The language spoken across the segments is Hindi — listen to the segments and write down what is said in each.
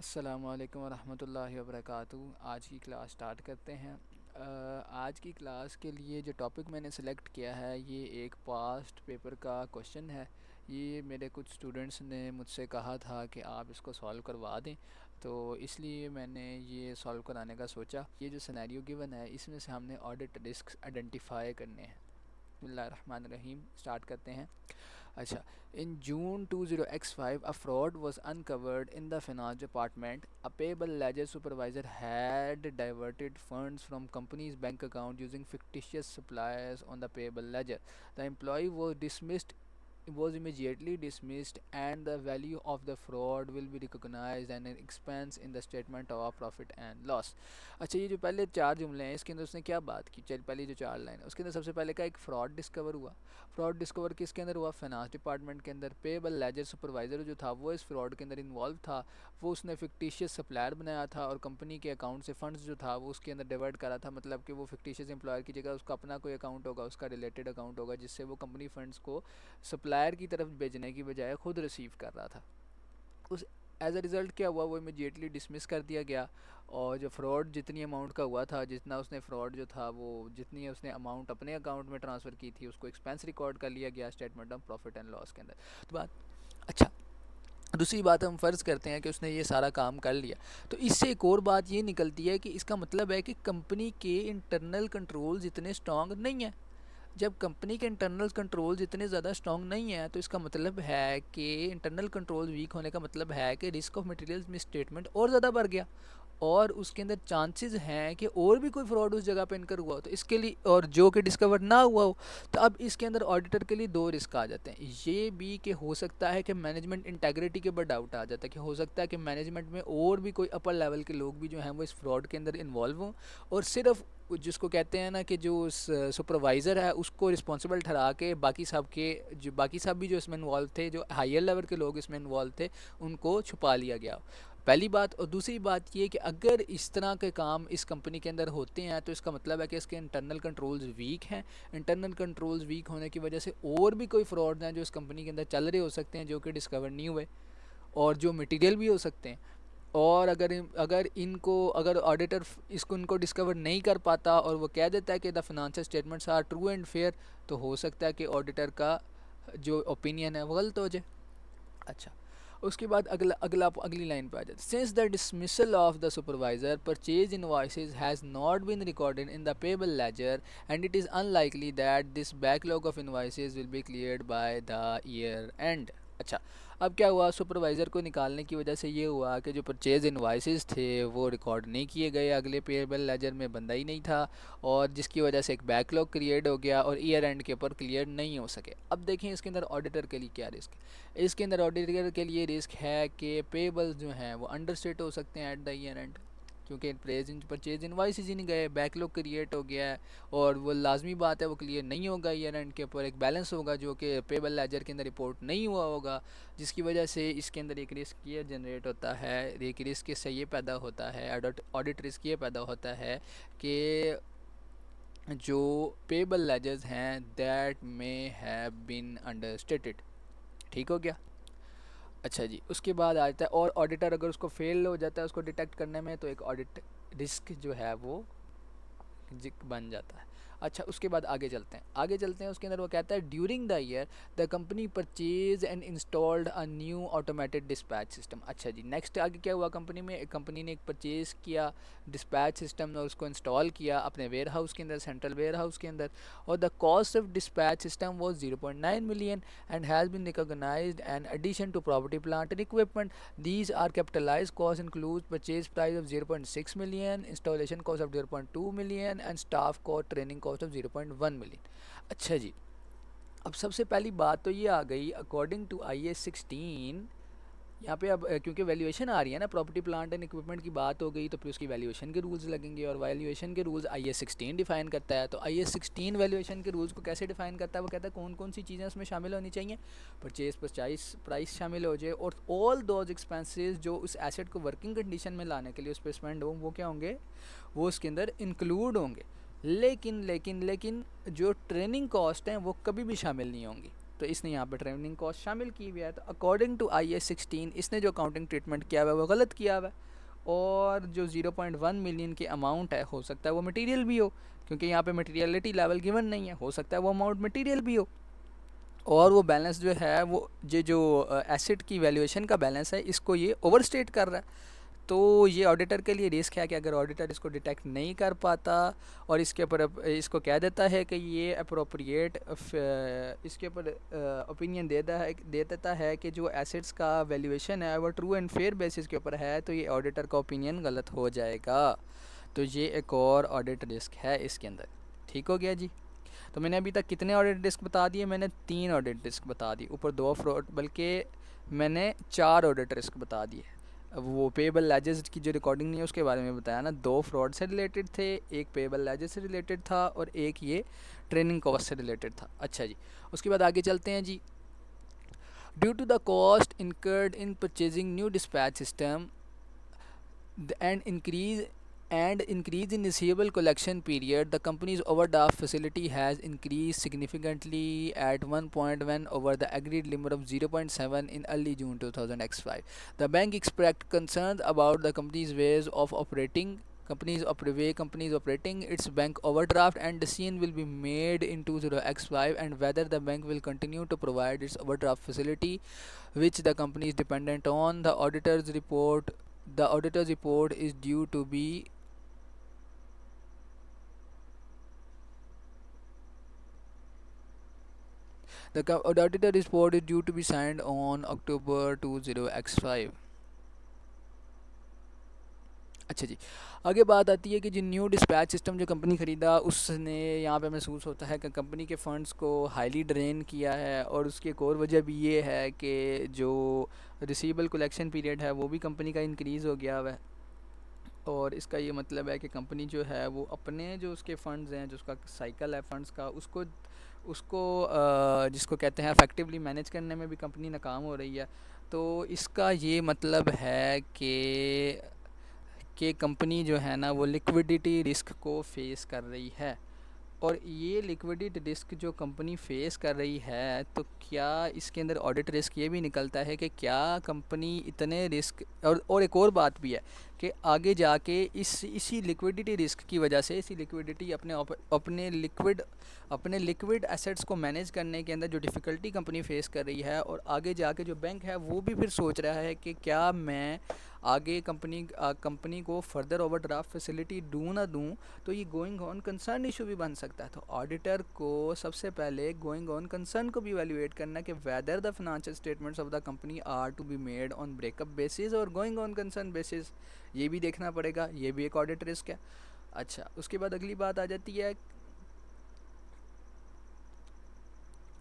अस्सलामुअलैकुम वरहमतुल्लाहि वबरकातुहू। आज की क्लास स्टार्ट करते हैं। आज की क्लास के लिए जो टॉपिक मैंने सेलेक्ट किया है ये एक पास्ट पेपर का क्वेश्चन है। ये मेरे कुछ स्टूडेंट्स ने मुझसे कहा था कि आप इसको सॉल्व करवा दें, तो इसलिए मैंने ये सॉल्व कराने का सोचा। ये जो सिनेरियो गिवन है इसमें से हमने ऑडिट रिस्क आइडेंटिफाई करने हैं। बिस्मिल्लाहिर्रहमानिर्रहीम, स्टार्ट करते हैं। अच्छा, in June 20x5, a fraud was uncovered in the finance department. A payable ledger supervisor had diverted funds from company's bank account using fictitious suppliers on the payable ledger. The employee was immediately dismissed and the value of the fraud will be recognized and an expense in the statement of profit and loss। अच्छा, ये जो पहले चार जुमले हैं इसके अंदर उसने क्या बात की? चल, पहले जो चार लाइन है उसके अंदर सबसे पहले का एक फ्रॉड डिस्कवर हुआ। फ्रॉड डिस्कवर किसके अंदर हुआ? फाइनेंस डिपार्टमेंट के अंदर। पेबल लेजर सुपरवाइज़र जो था वो इस फ्रॉड के अंदर इन्वॉल्व था। वो उसने फिक्टिशियस सप्लायर बनाया था और कंपनी के अकाउंट से फंड्स जो था वो उसके अंदर डिवर्ट करा था। मतलब कि वो फिक्टिशियस एम्प्लॉयर की जगह उसका अपना कोई अकाउंट होगा, उसका रिलेटेड अकाउंट होगा, जिससे वो कंपनी फंड्स को सप्लायर की तरफ भेजने की बजाय खुद रिसीव कर रहा था। उस एज अ रिज़ल्ट क्या हुआ? वो इमीडिएटली डिसमिस कर दिया गया। और जो फ्रॉड जितनी अमाउंट का हुआ था, जितना उसने फ्रॉड जो था वो जितनी उसने अमाउंट अपने अकाउंट में ट्रांसफ़र की थी उसको एक्सपेंस रिकॉर्ड कर लिया गया statement of profit and loss के अंदर। तो बात अच्छा, दूसरी बात हम फ़र्ज़ करते हैं कि उसने ये सारा काम कर लिया, तो इससे एक और बात ये निकलती है कि इसका मतलब है कि कंपनी के इंटरनल कंट्रोल्स इतने स्ट्रॉन्ग नहीं हैं। जब कंपनी के इंटरनल कंट्रोल्स इतने ज़्यादा स्ट्रॉन्ग नहीं है तो इसका मतलब है कि इंटरनल कंट्रोल वीक होने का मतलब है कि रिस्क ऑफ मटेरियल्स मिसस्टेटमेंट और ज़्यादा बढ़ गया और उसके अंदर चांसेस हैं कि और भी कोई फ्रॉड उस जगह पे इनकर हुआ हो, तो इसके लिए और जो कि डिस्कवर ना हुआ हो। तो अब इसके अंदर ऑडिटर के लिए दो रिस्क आ जाते हैं। ये भी कि हो सकता है कि मैनेजमेंट इंटेग्रिटी के ऊपर डाउट आ जाता है कि हो सकता है कि मैनेजमेंट में और भी कोई अपर लेवल के लोग भी जो हैं वो इस फ्रॉड के अंदर इन्वॉल्व हों और सिर्फ जिसको कहते हैं ना कि जो सुपरवाइज़र है उसको रिस्पॉन्सिबल ठहरा के बाकी सब भी जो इसमें इन्वॉल्व थे, जो हायर लेवल के लोग इसमें इन्वॉल्व थे, उनको छुपा लिया गया। पहली बात। और दूसरी बात ये कि अगर इस तरह के काम इस कंपनी के अंदर होते हैं तो इसका मतलब है कि इसके इंटरनल कंट्रोल्स वीक हैं। इंटरनल कंट्रोल्स वीक होने की वजह से और भी कोई फ्रॉड हैं जो इस कंपनी के अंदर चल रहे हो सकते हैं, जो कि डिस्कवर नहीं हुए और जो मटेरियल भी हो सकते हैं। और अगर ऑडिटर इसको इनको डिस्कवर नहीं कर पाता और वो कह देता है कि the financial statements are true and fair, तो हो सकता है कि ऑडिटर का जो ओपिनियन है वो गलत हो जाए। अच्छा, उसके बाद अगली लाइन पे आ जाते। Since the dismissal of the supervisor, purchase invoices has not been recorded in the payable ledger and it is unlikely that this backlog of invoices will be cleared by the year end. अच्छा, अब क्या हुआ? सुपरवाइज़र को निकालने की वजह से ये हुआ कि जो परचेज इनवॉइसेज थे वो रिकॉर्ड नहीं किए गए, अगले पेबल लेजर में बंदा ही नहीं था और जिसकी वजह से एक बैकलॉग क्रिएट हो गया और ईयर एंड के ऊपर क्लियर नहीं हो सके। अब देखें इसके अंदर ऑडिटर के लिए क्या रिस्क है। इसके अंदर ऑडिटर के लिए रिस्क है कि पेबल्स जो हैं वो अंडरस्टेट हो सकते हैं एट द ईयर एंड, क्योंकि परचेज इनवाइसेज ही नहीं गए, बैकलॉग क्रिएट हो गया है और वो लाजमी बात है वो क्लियर नहीं होगा ईयर एंड के ऊपर। एक बैलेंस होगा जो कि पेबल लेजर के अंदर रिपोर्ट नहीं हुआ होगा, जिसकी वजह से इसके अंदर एक रिस्क ये जनरेट होता है। एक रिस्क इससे ये पैदा होता है, ऑडिट रिस्क ये पैदा होता है कि जो पेबल लेजर्स हैं that may have been understated. ठीक हो गया? अच्छा जी, उसके बाद आ जाता है और ऑडिटर अगर उसको फेल हो जाता है उसको डिटेक्ट करने में, तो एक ऑडिट रिस्क जो है वो बन जाता है। अच्छा, उसके बाद आगे चलते हैं उसके अंदर वो कहता है during the year the company purchase and installed a new automated dispatch system. अच्छा जी, नेक्स्ट आगे क्या हुआ? कंपनी ने एक परचेज़ किया डिस्पैच सिस्टम और उसको इंस्टॉल किया अपने वेयर हाउस के अंदर, सेंट्रल वेयर हाउस के अंदर। और the cost of dispatch system was 0.9 million and has been recognised an addition to property plant and equipment. These are capitalized costs include purchase price of 0.6 million, installation cost of 0.2 million and staff cost training cost of 0.1 million। अच्छा जी, अब सबसे पहली बात तो ये आ गई अकॉर्डिंग टू IAS 16। यहाँ पे अब क्योंकि वैल्यूएशन आ रही है ना, प्रॉपर्टी प्लांट एंड इक्विपमेंट की बात हो गई तो फिर उसकी वैल्यूएशन के रूल्स लगेंगे और वैल्यूएशन के रूल्स IAS 16 डिफाइन करता है। तो IAS 16 वैल्यूएशन के रूल्स को कैसे डिफाइन करता है? वो कहता है कौन कौन सी चीज़ें उसमें शामिल होनी चाहिए। परचेज प्राइस शामिल हो जाए और ऑल दोज एक्सपेंसेस जो उस एसेट को वर्किंग कंडीशन में लाने के लिए उस पर स्पेंड हो वो क्या होंगे? वो उसके अंदर इंक्लूड होंगे। लेकिन जो ट्रेनिंग कॉस्ट हैं वो कभी भी शामिल नहीं होंगी। तो इसने यहाँ पे ट्रेनिंग कॉस्ट शामिल की हुई है। तो अकॉर्डिंग टू IAS 16 इसने जो अकाउंटिंग ट्रीटमेंट किया हुआ है वो गलत किया हुआ है। और जो 0.1 मिलियन की अमाउंट है, हो सकता है वो मटेरियल भी हो, क्योंकि यहाँ पे मटेरियलिटी लेवल गिवन नहीं है, हो सकता है वो अमाउंट मटेरियल भी हो। और वो बैलेंस जो है वो ये जो एसेट की वैल्यूएशन का बैलेंस है, इसको ये ओवरस्टेट कर रहा है। तो ये ऑडिटर के लिए रिस्क है कि अगर ऑडिटर इसको डिटेक्ट नहीं कर पाता और इसके ऊपर इसको कह देता है कि ये अप्रोप्रिएट, इसके ऊपर ओपिनियन दे देता है कि जो एसेट्स का वैल्यूएशन है वो ट्रू एंड फेयर बेसिस के ऊपर है, तो ये ऑडिटर का ओपिनियन गलत हो जाएगा। तो ये एक और ऑडिट रिस्क है इसके अंदर। ठीक हो गया जी। तो मैंने अभी तक कितने ऑडिट रिस्क बता दिए? मैंने 3 ऑडिट रिस्क बता दिए, ऊपर 2 फ्रॉड, बल्कि मैंने 4 ऑडिट रिस्क बता दिए। अब वो पेबल लेजेस की जो रिकॉर्डिंग नहीं है उसके बारे में बताया ना, 2 फ्रॉड से रिलेटेड थे, एक पेबल लेजेस से रिलेटेड था और एक ये ट्रेनिंग कॉस्ट से रिलेटेड था। अच्छा जी, उसके बाद आगे चलते हैं जी। Due to the cost incurred in purchasing new dispatch system and increase in receivable collection period, the company's overdraft facility has increased significantly at 1.1 over the agreed limit of 0.7 in early June 2005. The bank expressed concerns about the company's ways of operating. Companies operating its bank overdraft, and decision will be made in 2005 and whether the bank will continue to provide its overdraft facility, which the company is dependent on. The auditor's report is due to be The auditor report is due to be signed on October 20x5। अच्छा जी, आगे बात आती है कि जो न्यू डिस्पैच सिस्टम जो कंपनी ख़रीदा, उसने यहाँ पे महसूस होता है कि कंपनी के फ़ंड्स को हाईली ड्रेन किया है। और उसकी एक और वजह भी ये है कि जो रिसीवेबल कलेक्शन पीरियड है वो भी कंपनी का इंक्रीज़ हो गया हुआ है। और इसका ये मतलब है कि कंपनी जो है वो अपने जो उसके फ़ंड्स हैं, जो उसका साइकिल है फ़ंड्स का, उसको उसको जिसको कहते हैं इफ़ेक्टिवली मैनेज करने में भी कंपनी नाकाम हो रही है। तो इसका ये मतलब है कि कंपनी जो है ना वो लिक्विडिटी रिस्क को फ़ेस कर रही है। और ये लिक्विडिटी रिस्क जो कंपनी फ़ेस कर रही है, तो क्या इसके अंदर ऑडिट रिस्क ये भी निकलता है कि क्या कंपनी इतने रिस्क, और एक और बात भी है कि आगे जाके इसी लिक्विडिटी रिस्क की वजह से, इसी लिक्विडिटी अपने लिक्विड एसेट्स को मैनेज करने के अंदर जो डिफ़िकल्टी कंपनी फ़ेस कर रही है, और आगे जाके जो बैंक है वो भी फिर सोच रहा है कि क्या मैं आगे कंपनी को फर्दर ओवरड्राफ्ट फैसिलिटी दूँ ना दूँ, तो ये गोइंग ऑन कंसर्न इशू भी बन सकता है। तो ऑडिटर को सबसे पहले गोइंग ऑन कंसर्न को भी वैल्यूएट करना कि whether the financial statements of the company are to be made on breakup basis और गोइंग ऑन कंसर्न बेसिस, ये भी देखना पड़ेगा। ये भी एक ऑडिट रिस्क है। अच्छा, उसके बाद अगली बात आ जाती है।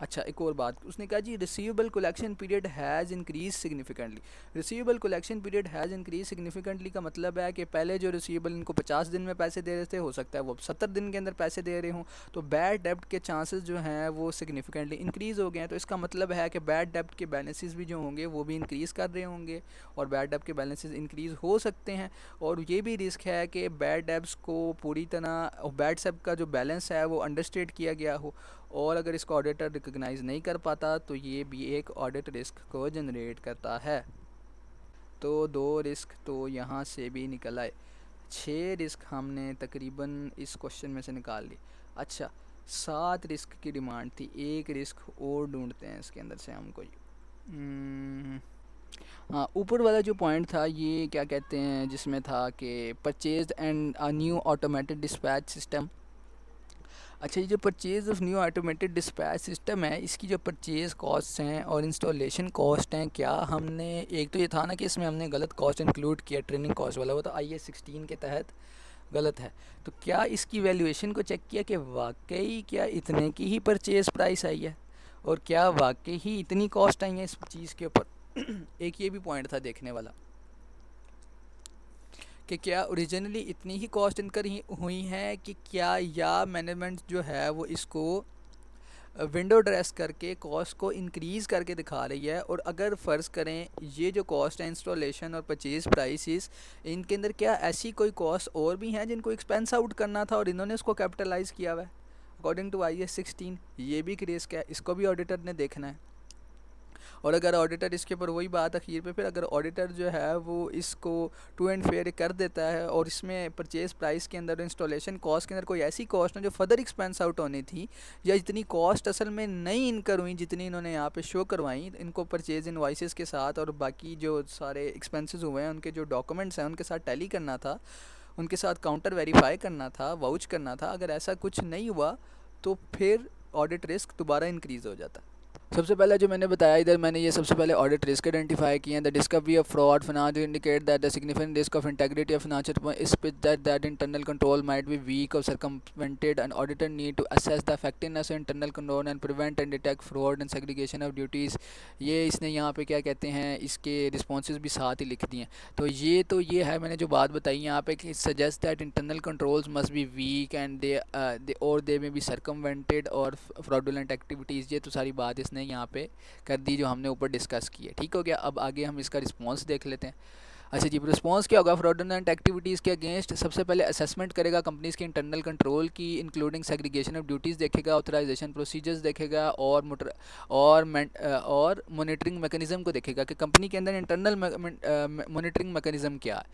अच्छा, एक और बात उसने कहा जी, receivable collection period has increase significantly. Receivable collection period has increase significantly का मतलब है कि पहले जो रिसीवेबल इनको 50 दिन में पैसे दे रहे थे, हो सकता है वो 70 दिन के अंदर पैसे दे रहे हों। तो बैड डेब्ट के चांसेस जो हैं वो सिग्निफिकेंटली इंक्रीज़ हो गए हैं। तो इसका मतलब है कि बैड डेब्ट के बैलेंसेस भी जो होंगे वो भी इंक्रीज़ कर रहे होंगे, और बैड डेब्ट के बैलेंसेस इंक्रीज़ हो सकते हैं। और ये भी रिस्क है कि बैड डेब्ट्स को पूरी तरह, बैड डेब्ट का जो बैलेंस है वो अंडरस्टेट किया गया हो, और अगर इसको ऑडिटर रिकग्नाइज़ नहीं कर पाता तो ये भी एक ऑडिट रिस्क को जनरेट करता है। तो 2 रिस्क तो यहाँ से भी निकल आए, 6 रिस्क हमने तकरीबन इस क्वेश्चन में से निकाल ली। अच्छा, 7 रिस्क की डिमांड थी, एक रिस्क और ढूंढते हैं इसके अंदर से हम कोई। हाँ, ऊपर वाला जो पॉइंट था ये क्या कहते हैं, जिसमें था कि purchase and a new automated dispatch system. अच्छा, ये जो purchase of new automated dispatch system है, इसकी जो परचेज़ कॉस्ट हैं और इंस्टॉलेशन कॉस्ट हैं, क्या हमने, एक तो ये था ना कि इसमें हमने गलत कॉस्ट इंक्लूड किया, ट्रेनिंग कॉस्ट वाला, वो तो IAS 16 के तहत गलत है। तो क्या इसकी वैल्यूएशन को चेक किया कि वाकई क्या इतने की ही परचेज़ प्राइस आई है, और क्या वाकई ही इतनी कॉस्ट आई है इस चीज़ के ऊपर। एक ये भी पॉइंट था देखने वाला कि क्या ओरिजिनली इतनी ही कॉस्ट इनकर हुई हैं, कि क्या या मैनेजमेंट जो है वो इसको विंडो ड्रेस करके कॉस्ट को इंक्रीज़ करके दिखा रही है। और अगर फ़र्ज़ करें ये जो कॉस्ट है इंस्टॉलेशन और परचेज़ प्राइसेस, इनके अंदर क्या ऐसी कोई कॉस्ट और भी हैं जिनको एक्सपेंस आउट करना था और इन्होंने उसको कैपिटलाइज़ किया हुआ है। अकॉर्डिंग टू IAS 16 ये भी एक रिस्क है, इसको भी ऑडिटर ने देखना है। और अगर ऑडिटर इसके ऊपर वही बात अखीर पे, फिर अगर ऑडिटर जो है वो इसको टू एंड फेयर कर देता है और इसमें परचेज प्राइस के अंदर, इंस्टॉलेशन कॉस्ट के अंदर कोई ऐसी कॉस्ट ना जो फर्दर एक्सपेंस आउट होनी थी, या इतनी कॉस्ट असल में नहीं इनकर हुई जितनी इन्होंने यहाँ पे शो करवाई, इनको परचेज इनवाइसेस के साथ और बाकी जो सारे एक्सपेंसेस हुए हैं उनके जो डॉक्यूमेंट्स हैं उनके साथ टैली करना था, उनके साथ काउंटर वेरीफाई करना था, वाउच करना था, अगर ऐसा कुछ नहीं हुआ तो फिर ऑडिट रिस्क दोबारा इंक्रीज़ हो जाता। सबसे पहले जो मैंने बताया इधर, मैंने ये सबसे पहले ऑडिट रिस्क आइडेंटिफाई किए हैं। The discovery of fraud financial indicate that the significant risk of integrity of financial is that internal control might be weak or circumvented and auditor need to assess the effectiveness of internal control and prevent and detect fraud and segregation of duties. ये इसने यहाँ पे क्या कहते हैं, इसके रिस्पॉन्सेज भी साथ ही लिख दिए हैं। तो ये है मैंने जो बात बताई यहाँ पे कि suggest that internal controls must be weak and they में बी सर्कमवेंटेड और फ्रॉडुलेंट एक्टिविटीज़। ये तो सारी बात इसने यहाँ पे कर दी जो हमने ऊपर डिस्कस की है। ठीक हो गया। अब आगे हम इसका रिस्पांस देख लेते हैं। अच्छा जी, रिस्पांस क्या होगा फ्रॉडुलेंट एक्टिविटीज़ के अगेंस्ट? सबसे पहले असेसमेंट करेगा कंपनीज़ के इंटरनल कंट्रोल की, इंक्लूडिंग सेग्रीगेशन ऑफ ड्यूटीज़ देखेगा, ऑथराइजेशन प्रोसीजर्स देखेगा और मॉनिटरिंग मैकेनिज्म को देखेगा कि कंपनी के अंदर इंटरनल मॉनिटरिंग मैकेनिज्म क्या है।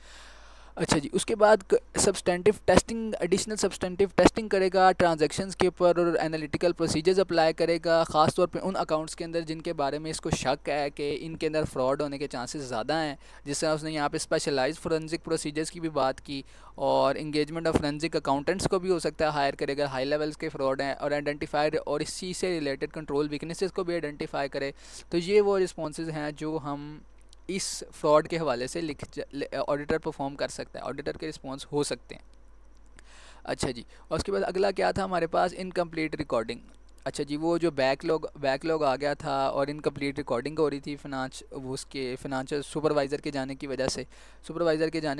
अच्छा जी, उसके बाद substantive testing, additional substantive testing करेगा ट्रांजैक्शंस के ऊपर और एनालिटिकल प्रोसीजर्स अप्लाई करेगा, ख़ास तौर पे उन अकाउंट्स के अंदर जिनके बारे में इसको शक है कि इनके अंदर फ्रॉड होने के चांसेस ज़्यादा हैं। जिस तरह उसने यहाँ पे स्पेशलाइज्ड फोरेंसिक प्रोसीजर्स की भी बात की, और इंगेजमेंट ऑफ फोरेंसिक अकाउंटेंट्स को भी हो सकता है हायर करेगा, हाई लेवल्स के फ्रॉड हैं, और आइडेंटिफाई और इस चीज़ से रिलेटेड कंट्रोल वीकनेसेस को भी आइडेंटिफाई करे। तो ये वो रिस्पॉन्सेज हैं जो हम इस फ्रॉड के हवाले से ऑडिटर परफॉर्म कर सकता है, ऑडिटर के रिस्पॉन्स हो सकते हैं। अच्छा जी, और उसके बाद अगला क्या था हमारे पास? Incomplete recording. अच्छा जी, वो जो बैकलॉग आ गया था और इनकम्प्लीट रिकॉर्डिंग हो रही थी उसके फिनांशियल सुपरवाइज़र के जाने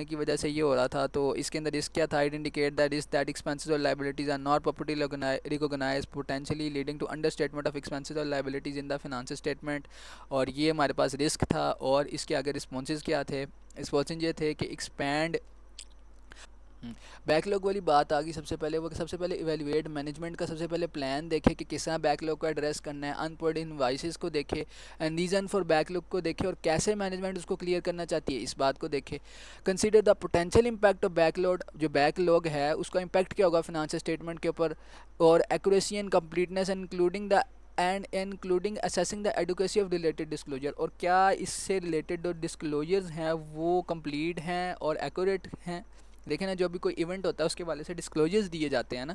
की वजह से ये हो रहा था। तो इसके अंदर रिस्क क्या था? इट इंडिकेट दैट एक्सपेंसेस और liabilities are not property recognize, potentially leading to under statement of expenses और liabilities in the financial statement. और ये हमारे पास रिस्क था। और इसके आगे रिस्पॉन्सेज क्या थे? रिस्पॉन्सेज ये थे कि एक्सपैंड बैकलॉग वाली बात आ गई। सबसे पहले इवेल्युएट मैनेजमेंट का सबसे पहले प्लान देखे कि किस तरह बैकलॉग को एड्रेस करना है, अनपेड इनवॉइसेस को देखे एंड रीज़न फॉर बैकलॉग को देखे, और कैसे मैनेजमेंट उसको क्लियर करना चाहती है इस बात को देखे। Consider the potential impact of backlog, जो बैकलॉग है उसका इम्पैक्ट क्या होगा फिनांशियल स्टेटमेंट के ऊपर, और accuracy and completeness including assessing the adequacy of related disclosure, और क्या इससे रिलेटेड जो डिस्क्लोजर्स हैं वो कंप्लीट हैं और एक्यूरेट हैं। देखें ना, जो भी कोई इवेंट होता है उसके वाले से डिस्क्लोजर्स दिए जाते हैं ना,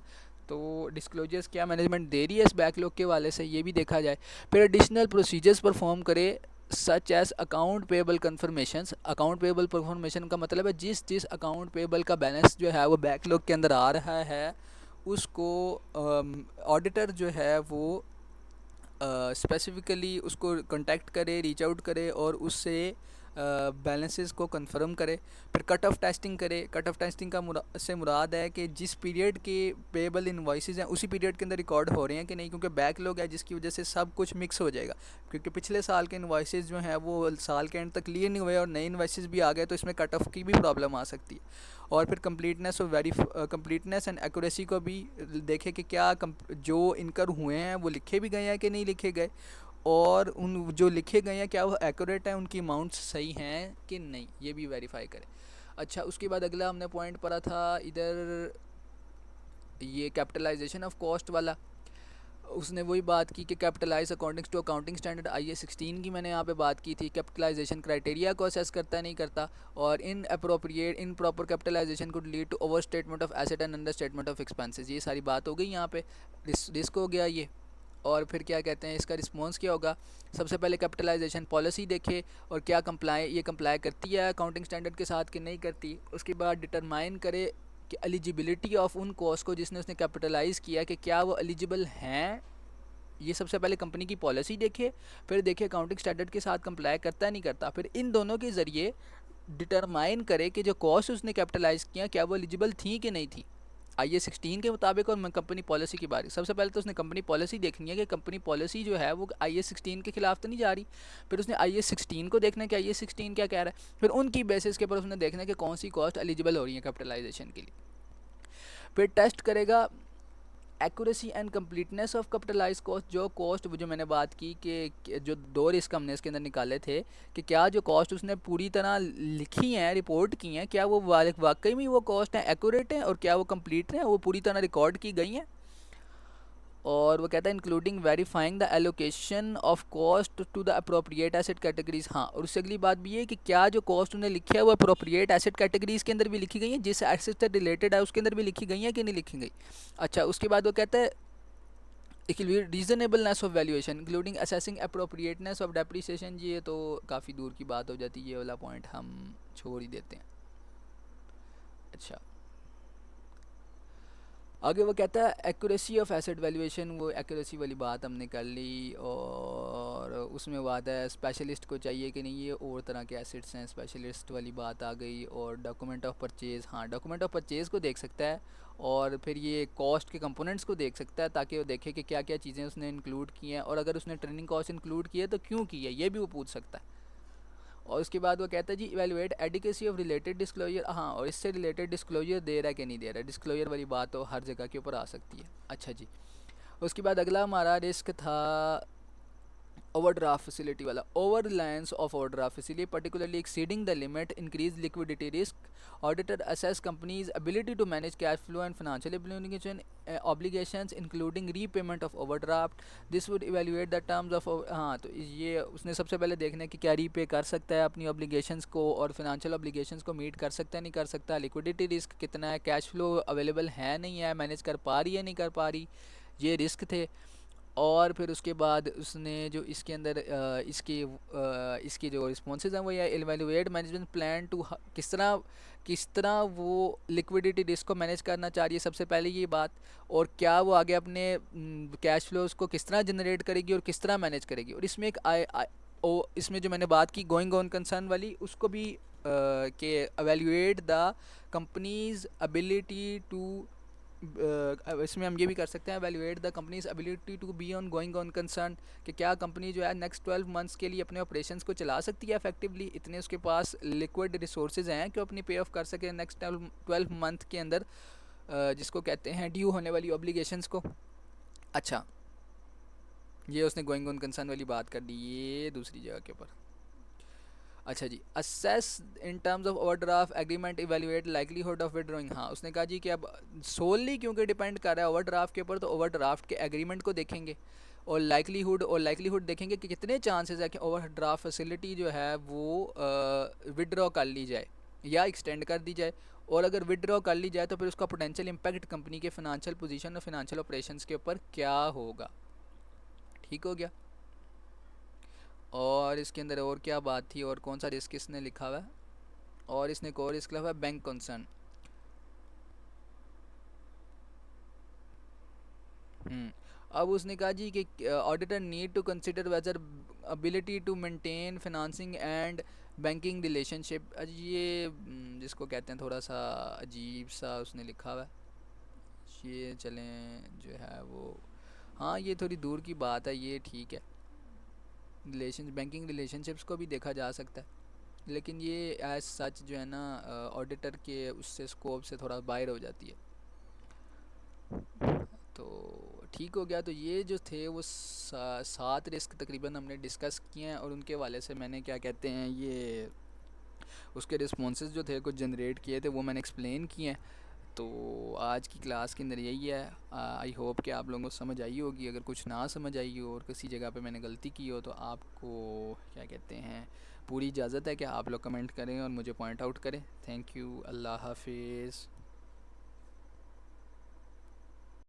तो डिस्क्लोजर्स क्या मैनेजमेंट दे रही है इस बैकलॉग के वाले से, ये भी देखा जाए। फिर एडिशनल प्रोसीजर्स परफॉर्म करे such as account payable confirmation. Account payable confirmation का मतलब है जिस अकाउंट पेबल का बैलेंस जो है वो बैकलॉग के अंदर आ रहा है उसको ऑडिटर जो है वो स्पेसिफ़िकली उसको कांटेक्ट करे, रीच आउट करे और उससे बैलेंसेस को कंफर्म करे। फिर कट ऑफ टेस्टिंग करे। कट ऑफ टेस्टिंग से मुराद है कि जिस पीरियड के पेबल इनवॉइसेस हैं उसी पीरियड के अंदर रिकॉर्ड हो रहे हैं कि नहीं, क्योंकि बैकलॉग है जिसकी वजह से सब कुछ मिक्स हो जाएगा, क्योंकि पिछले साल के इनवॉइसेस जो हैं वो साल के एंड तक क्लियर नहीं हुए और नए इनवॉइसेस भी आ गए, तो इसमें कट ऑफ की भी प्रॉब्लम आ सकती है। और फिर कंप्लीटनेस एंड एक्यूरेसी को भी देखे कि क्या जो इनकर हुए हैं वो लिखे भी गए हैं कि नहीं लिखे गए, और उन जो लिखे गए हैं क्या वो एक्यूरेट है, उनकी अमाउंट्स सही हैं कि नहीं, ये भी वेरीफाई करें। अच्छा, उसके बाद अगला हमने पॉइंट पढ़ा था इधर ये कैपिटलाइजेशन ऑफ कॉस्ट वाला। उसने वही बात की कि capitalise according to accounting standard IAS 16 की मैंने यहाँ पे बात की थी। कैपिटलाइजेशन क्राइटेरिया को असेस करता नहीं करता, और improper capitalisation could lead to over statement of asset and under statement of expenses. ये सारी बात हो गई यहाँ पे, रिस्क हो गया ये। और फिर क्या कहते हैं, इसका रिस्पॉन्स क्या होगा? सबसे पहले कैपिटलाइजेशन पॉलिसी देखे और क्या कंप्लाई करती है अकाउंटिंग स्टैंडर्ड के साथ कि नहीं करती। उसके बाद डिटरमाइन करे कि एलिजिबिलिटी ऑफ उन कॉस्ट को जिसने उसने कैपिटलाइज़ किया कि क्या वो एलिजिबल हैं। ये सबसे पहले कंपनी की पॉलिसी देखे, फिर देखे अकाउंटिंग स्टैंडर्ड के साथ कंप्लाई करता है नहीं करता, फिर इन दोनों के ज़रिए डिटरमाइन करे कि जो कॉस्ट उसने कैपिटलाइज़ किया क्या वो एलिजिबल थी कि नहीं थी IAS 16 के मुताबिक। और कंपनी पॉलिसी की बात, सबसे पहले तो उसने कंपनी पॉलिसी देखनी है कि कंपनी पॉलिसी जो है वो IAS 16 के खिलाफ तो नहीं जा रही। फिर उसने IAS 16 को देखना है कि IAS 16 क्या कह रहा है, फिर उनकी बेसिस के ऊपर उसने देखना है कि कौन सी कॉस्ट एलिजिबल हो रही है कैपिटलाइजेशन के लिए। फिर टेस्ट करेगा accuracy and completeness of capitalise cost, जो कॉस्ट जो मैंने बात की कि जो दो रिस्क हमने इसके अंदर निकाले थे कि क्या जो कॉस्ट उसने पूरी तरह लिखी हैं, रिपोर्ट की हैं, क्या वो वाकई में वो कॉस्ट हैं एक्यूरेट हैं, और क्या वो कंप्लीट हैं, वो पूरी तरह रिकॉर्ड की गई हैं। और वो कहता है including verifying the allocation of cost to the appropriate asset categories. हाँ, और उससे अगली बात भी है कि क्या जो कॉस्ट उन्हें लिखी है वो अप्रोप्रिएट एसेट कैटेगरीज के अंदर भी लिखी गई है, जिस एसेट से रिलेटेड है उसके अंदर भी लिखी गई है कि नहीं लिखी गई। अच्छा, उसके बाद वो कहता है reasonableness of valuation including assessing appropriateness of depreciation. ये तो काफ़ी दूर की बात हो जाती है, ये वाला पॉइंट हम छोड़ ही देते हैं। अच्छा, आगे वो कहता है एक्यूरेसी ऑफ एसेट वैल्यूएशन, वो एक्यूरेसी वाली बात हमने कर ली। और उसमें बात है स्पेशलिस्ट को चाहिए कि नहीं, ये और तरह के एसेट्स हैं, स्पेशलिस्ट वाली बात आ गई। और डॉक्यूमेंट ऑफ परचेज़, हाँ डॉक्यूमेंट ऑफ परचेज़ को देख सकता है, और फिर ये कॉस्ट के कंपोनेंट्स को देख सकता है ताकि वो देखे कि क्या क्या चीज़ें उसने इंक्लूड की हैं, और अगर उसने ट्रेनिंग कॉस्ट इंक्लूड की है तो क्यों की है, ये भी वो पूछ सकता है। और उसके बाद वो कहता है जी evaluate adequacy of related disclosure. हाँ, और इससे रिलेटेड डिस्क्लोजर दे रहा है कि नहीं दे रहा है, डिस्क्लोजर वाली बात तो हर जगह के ऊपर आ सकती है। अच्छा जी, उसके बाद अगला हमारा रिस्क था ओवरड्राफ्ट फैसिलिटी वाला। Over reliance of overdraft facility particularly exceeding the limit increase liquidity risk. Auditor assess company's ability to manage cash flow and financial obligations including repayment of overdraft. This would evaluate the terms of हाँ, तो ये उसने सबसे पहले देखना है कि क्या रीपे कर सकता है अपनी ऑब्लिगेशंस को, और फिनेंशियल ऑब्लिगेशंस को मीट कर सकता है नहीं कर सकता, लिक्विडिटी रिस्क कितना है, कैश फ्लो अवेलेबल है नहीं है, मैनेज कर पा रही है नहीं कर पा रही, ये रिस्क थे। और फिर उसके बाद उसने जो इसके अंदर इसकी जो रिस्पॉन्सेज हैं वो ये एवेलुएट मैनेजमेंट प्लान टू किस तरह वो लिक्विडिटी रिस्क को मैनेज करना चाह रही है, सबसे पहले ये बात। और क्या वो आगे अपने कैश फ्लोज को किस तरह जनरेट करेगी और किस तरह मैनेज करेगी। और इसमें एक इसमें जो मैंने बात की गोइंग ऑन कंसर्न वाली, उसको भी के evaluate the company's ability to, इसमें हम ये भी कर सकते हैं evaluate the company's ability to be on going on concern, कि क्या कंपनी जो है नेक्स्ट 12 मंथ्स के लिए अपने ऑपरेशंस को चला सकती है इफेक्टिवली, इतने उसके पास लिक्विड रिसोर्सेज हैं कि अपनी पे ऑफ कर सके नेक्स्ट 12 मंथ के अंदर, जिसको कहते हैं ड्यू होने वाली ऑब्लिगेशंस को। अच्छा, ये उसने गोइंग ऑन कंसर्न वाली बात कर दी, ये दूसरी जगह के ऊपर। अच्छा जी, assess in terms of overdraft agreement evaluate likelihood of withdrawing. हाँ, उसने कहा जी कि अब सोलली क्योंकि डिपेंड कर रहा है ओवरड्राफ्ट के ऊपर, तो ओवरड्राफ्ट के एग्रीमेंट को देखेंगे, और लाइकलीहुड देखेंगे कि कितने चांसेस है कि ओवरड्राफ्ट फैसिलिटी जो है वो विड्रॉ कर ली जाए या एक्सटेंड कर दी जाए। और अगर विड्रॉ कर ली जाए तो फिर उसका पोटेंशियल इम्पैक्ट कंपनी के फिनेंशियल पोजीशन और फिनेंशियल ऑपरेशंस के ऊपर क्या होगा। ठीक हो गया। और इसके अंदर और क्या बात थी, और कौन सा रिस्क इसने लिखा हुआ है, और इसने एक और रिस्क लिखा हुआ है बैंक कंसर्न। अब उसने कहा जी कि auditor need to consider whether ability to maintain financing and banking relationship. ये जिसको कहते हैं थोड़ा सा अजीब सा उसने लिखा हुआ है, ये चलें जो है वो, हाँ ये थोड़ी दूर की बात है, ये ठीक है, बैंकिंग रिलेशनशिप्स को भी देखा जा सकता है, लेकिन ये एज सच जो है ना ऑडिटर के उससे स्कोप से थोड़ा बाहर हो जाती है। तो ठीक हो गया। तो ये जो थे वो 7 रिस्क तकरीबन हमने डिस्कस किए हैं, और उनके वाले से मैंने क्या कहते हैं ये उसके रिस्पॉन्सेज जो थे कुछ जनरेट किए थे, वो मैंने एक्सप्लेन किए हैं। तो आज की क्लास के अंदर यही है। आई होप कि आप लोगों को समझ आई होगी। अगर कुछ ना समझ आई हो और किसी जगह पे मैंने गलती की हो तो आपको क्या कहते हैं पूरी इजाज़त है कि आप लोग कमेंट करें और मुझे पॉइंट आउट करें। थैंक यू, अल्लाह हाफिज़।